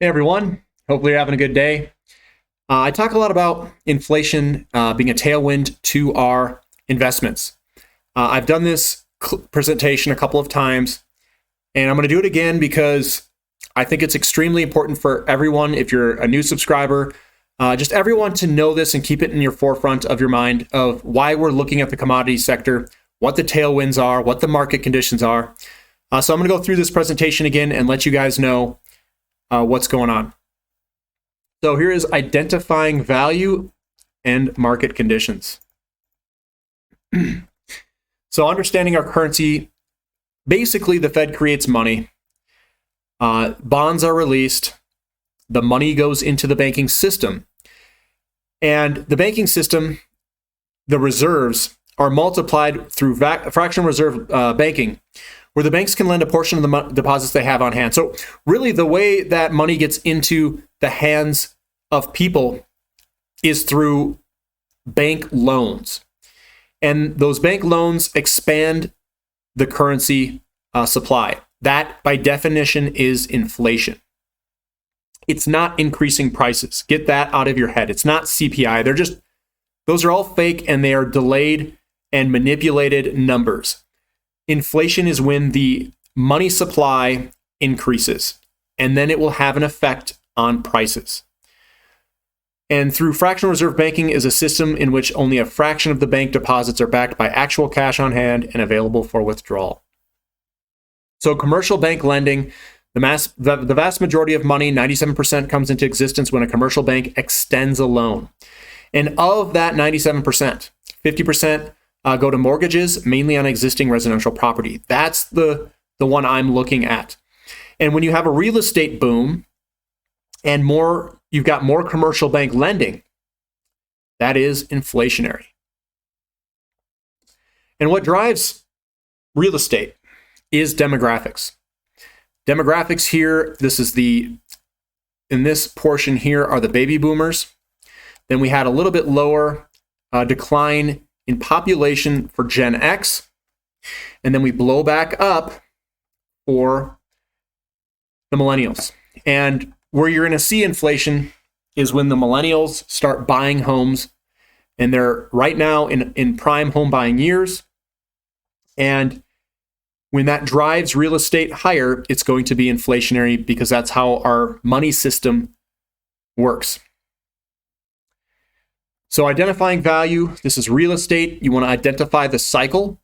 Hey everyone, hopefully you're having a good day. I talk a lot about inflation being a tailwind to our investments. I've done this presentation a couple of times, and I'm going to do it again because I think it's extremely important for everyone, if you're a new subscriber, just everyone to know this and keep it in your forefront of your mind of why we're looking at the commodities sector, what the tailwinds are, what the market conditions are. So I'm going to go through this presentation again and let you guys know what's going on. So here is identifying value and market conditions. So understanding our currency, basically the Fed creates money. Bonds are released. The money goes into the banking system. And the banking system, the reserves, are multiplied through fractional reserve banking, where the banks can lend a portion of the deposits they have on hand. So really the way that money gets into the hands of people is through bank loans. And those bank loans expand the currency supply. That, by definition, is inflation. It's not increasing prices. Get that out of your head. It's not CPI. Those are all fake, and they are delayed and manipulated numbers. Inflation is when the money supply increases, and then it will have an effect on prices. And through fractional reserve banking is a system in which only a fraction of the bank deposits are backed by actual cash on hand and available for withdrawal. So commercial bank lending, the vast majority of money, 97%, comes into existence when a commercial bank extends a loan. And of that 97%, 50% go to mortgages, mainly on existing residential property. That's the one I'm looking at. And when you have a real estate boom and you've got more commercial bank lending, that is inflationary. And what drives real estate is demographics. Demographics here, in this portion here are the baby boomers. Then we had a little bit lower decline in population for Gen X, and then we blow back up for the millennials. And where you're going to see inflation is when the millennials start buying homes, and they're right now in prime home buying years. And when that drives real estate higher, it's going to be inflationary because that's how our money system works. So identifying value, this is real estate. You want to identify the cycle.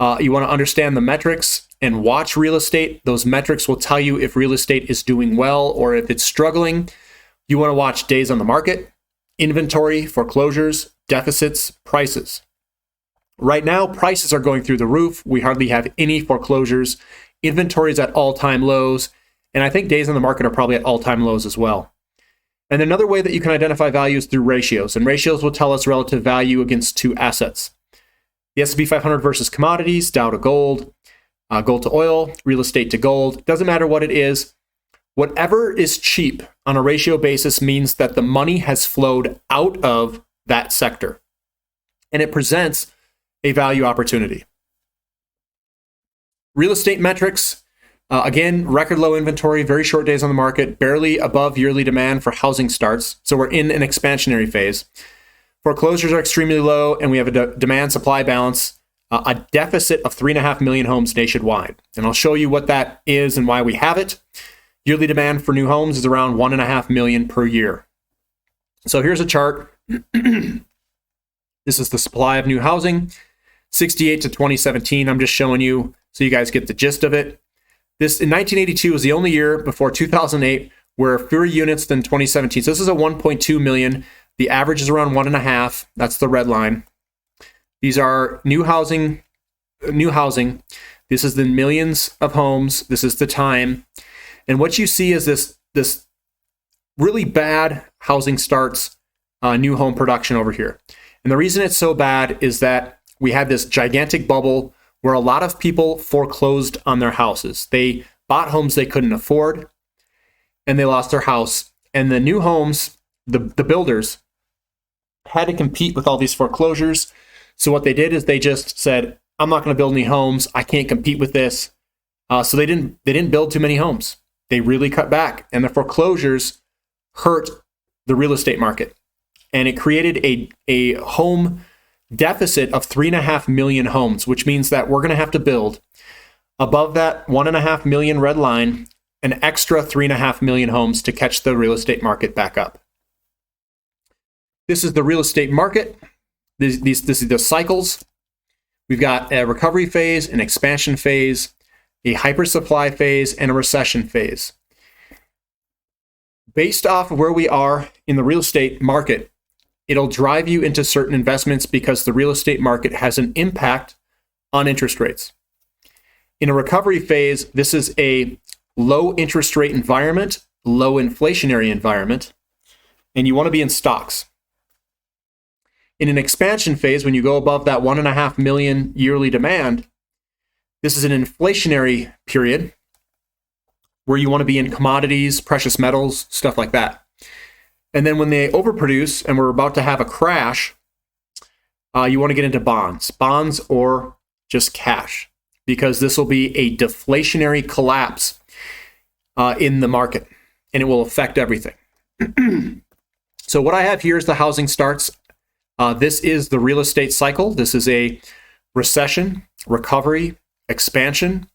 You want to understand the metrics and watch real estate. Those metrics will tell you if real estate is doing well or if it's struggling. You want to watch days on the market, inventory, foreclosures, deficits, prices. Right now, prices are going through the roof. We hardly have any foreclosures. Inventory is at all-time lows. And I think days on the market are probably at all-time lows as well. And another way that you can identify value is through ratios. And ratios will tell us relative value against two assets. The S&P 500 versus commodities, Dow to gold, gold to oil, real estate to gold. Doesn't matter what it is. Whatever is cheap on a ratio basis means that the money has flowed out of that sector. And it presents a value opportunity. Real estate metrics. Again, record low inventory, very short days on the market, barely above yearly demand for housing starts. So we're in an expansionary phase. Foreclosures are extremely low, and we have a demand-supply balance, a deficit of 3.5 million homes nationwide. And I'll show you what that is and why we have it. Yearly demand for new homes is around 1.5 million per year. So here's a chart. This is the supply of new housing, 68 to 2017. I'm just showing you so you guys get the gist of it. This in 1982 was the only year before 2008 where fewer units than 2017. So this is a 1.2 million. The average is around 1.5. That's the red line. These are new housing. This is the millions of homes. This is the time. And what you see is this really bad housing starts, new home production over here. And the reason it's so bad is that we had this gigantic bubble where a lot of people foreclosed on their houses. They bought homes they couldn't afford, and they lost their house. And the new homes, the builders, had to compete with all these foreclosures. So what they did is they just said, I'm not going to build any homes. I can't compete with this. So they didn't build too many homes. They really cut back, and the foreclosures hurt the real estate market. And it created a home deficit of 3.5 million homes, which means that we're going to have to build above that 1.5 million red line an extra 3.5 million homes to catch the real estate market back up. This is the real estate market. This is the cycles. We've got a recovery phase, an expansion phase, a hypersupply phase, and a recession phase. Based off of where we are in the real estate market, it'll drive you into certain investments because the real estate market has an impact on interest rates. In a recovery phase, this is a low interest rate environment, low inflationary environment, and you want to be in stocks. In an expansion phase, when you go above that 1.5 million yearly demand, this is an inflationary period where you want to be in commodities, precious metals, stuff like that. And then when they overproduce and we're about to have a crash, you want to get into bonds or just cash, because this will be a deflationary collapse in the market, and it will affect everything. So what I have here is the housing starts. This is the real estate cycle. This is a recession, recovery, expansion,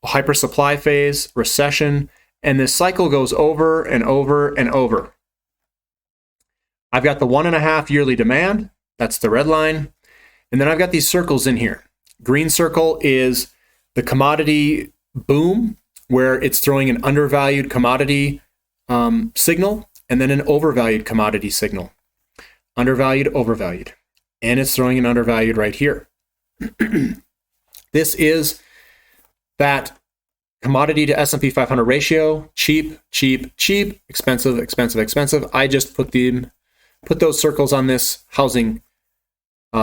a hypersupply phase, recession, and this cycle goes over and over and over. I've got the 1.5 yearly demand. That's the red line. And then I've got these circles in here. Green circle is the commodity boom, where it's throwing an undervalued commodity signal, and then an overvalued commodity signal. Undervalued, overvalued. And it's throwing an undervalued right here. This is that commodity to S&P 500 ratio. Cheap, cheap, cheap. Expensive, expensive, expensive. I just put those circles on this housing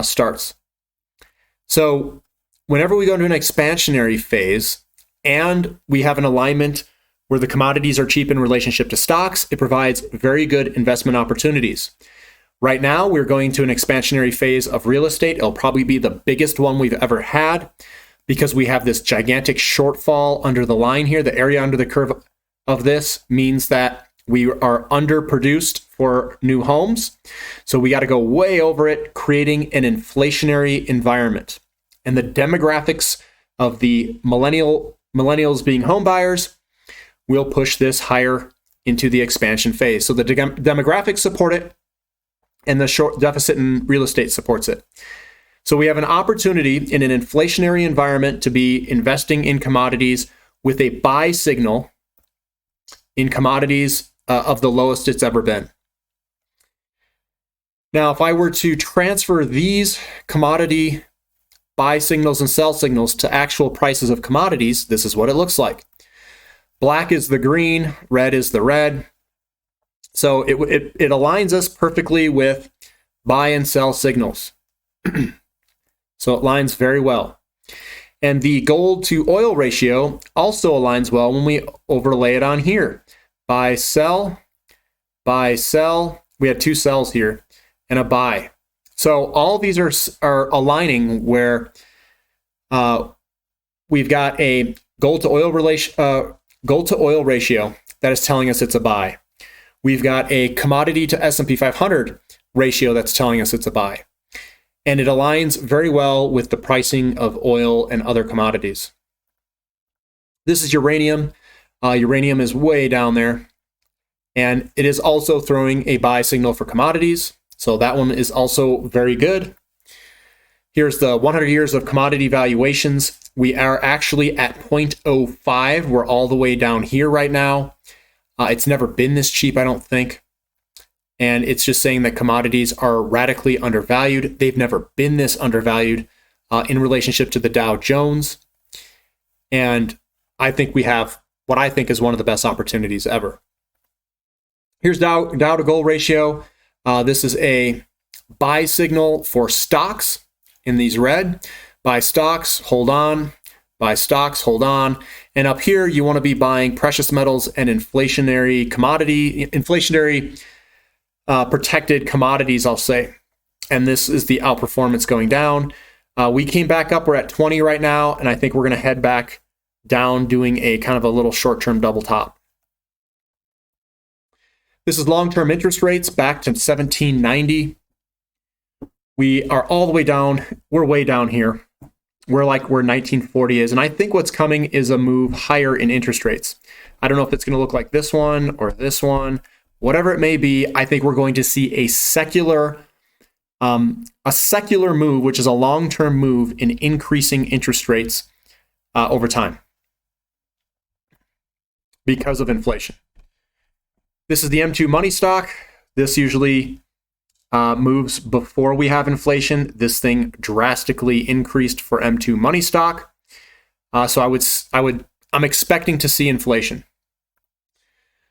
starts. So whenever we go into an expansionary phase and we have an alignment where the commodities are cheap in relationship to stocks, it provides very good investment opportunities. Right now, we're going to an expansionary phase of real estate. It'll probably be the biggest one we've ever had because we have this gigantic shortfall under the line here. The area under the curve of this means that we are underproduced for new homes. So we got to go way over it, creating an inflationary environment. And the demographics of the millennials being home buyers will push this higher into the expansion phase. So the demographics support it, and the short deficit in real estate supports it. So we have an opportunity in an inflationary environment to be investing in commodities with a buy signal in commodities of the lowest it's ever been. Now, if I were to transfer these commodity buy signals and sell signals to actual prices of commodities, this is what it looks like. Black is the green, red is the red. So it aligns us perfectly with buy and sell signals. So it aligns very well. And the gold to oil ratio also aligns well when we overlay it on here. Buy, sell, buy, sell. We had two sells here and a buy. So all these are aligning where we've got a gold to oil ratio that is telling us it's a buy. We've got a commodity to S&P 500 ratio that's telling us it's a buy. And it aligns very well with the pricing of oil and other commodities. This is uranium. Uranium is way down there. And it is also throwing a buy signal for commodities. So that one is also very good. Here's the 100 years of commodity valuations. We are actually at 0.05. We're all the way down here right now. It's never been this cheap, I don't think. And it's just saying that commodities are radically undervalued. They've never been this undervalued in relationship to the Dow Jones. And I think we have what I think is one of the best opportunities ever. Here's Dow to gold ratio. This is a buy signal for stocks in these red. Buy stocks, hold on. Buy stocks, hold on. And up here, you want to be buying precious metals and inflationary protected commodities, I'll say. And this is the outperformance going down. We came back up. We're at 20 right now, and I think we're going to head back down doing a kind of a little short-term double top. This is long-term interest rates back to 1790. We are all the way down. We're way down here. We're like where 1940 is. And I think what's coming is a move higher in interest rates. I don't know if it's going to look like this one or this one, whatever it may be. I think we're going to see a secular move, which is a long-term move in increasing interest rates over time because of inflation. This is the M2 money stock. This usually moves before we have inflation. This thing drastically increased for M2 money stock. So I'm expecting to see inflation.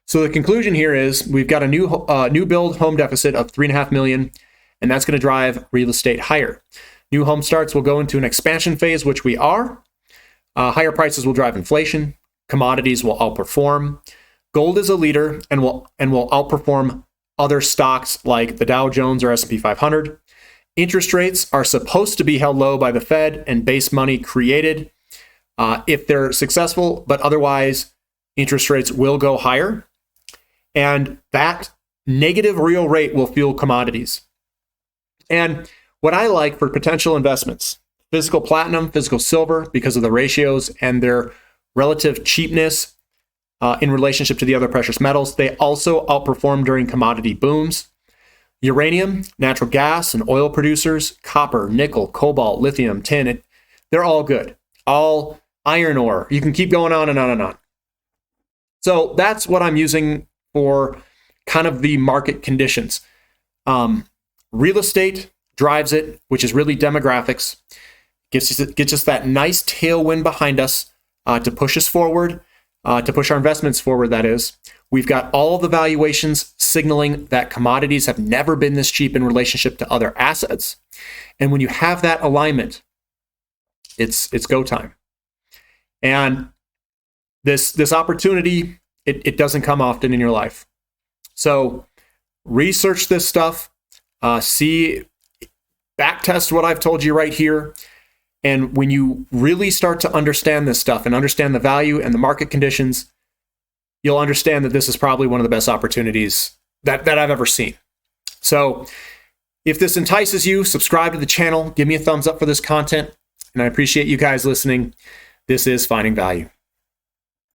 So the conclusion here is we've got a new build home deficit of 3.5 million, and that's going to drive real estate higher. New home starts will go into an expansion phase, which we are. Higher prices will drive inflation. Commodities will outperform. Gold is a leader and will outperform other stocks like the Dow Jones or S&P 500. Interest rates are supposed to be held low by the Fed and base money created if they're successful, but otherwise interest rates will go higher. And that negative real rate will fuel commodities. And what I like for potential investments, physical platinum, physical silver, because of the ratios and their relative cheapness in relationship to the other precious metals, they also outperform during commodity booms. Uranium, natural gas, and oil producers, copper, nickel, cobalt, lithium, tin, they're all good. All iron ore. You can keep going on and on and on. So that's what I'm using for kind of the market conditions. Real estate drives it, which is really demographics. Gets us that nice tailwind behind us to push us forward, to push our investments forward, that is. We've got all of the valuations signaling that commodities have never been this cheap in relationship to other assets. And when you have that alignment, it's go time. And this opportunity, it doesn't come often in your life. So research this stuff, backtest what I've told you right here. And when you really start to understand this stuff and understand the value and the market conditions, you'll understand that this is probably one of the best opportunities that I've ever seen. So if this entices you, subscribe to the channel, give me a thumbs up for this content, and I appreciate you guys listening. This is Finding Value.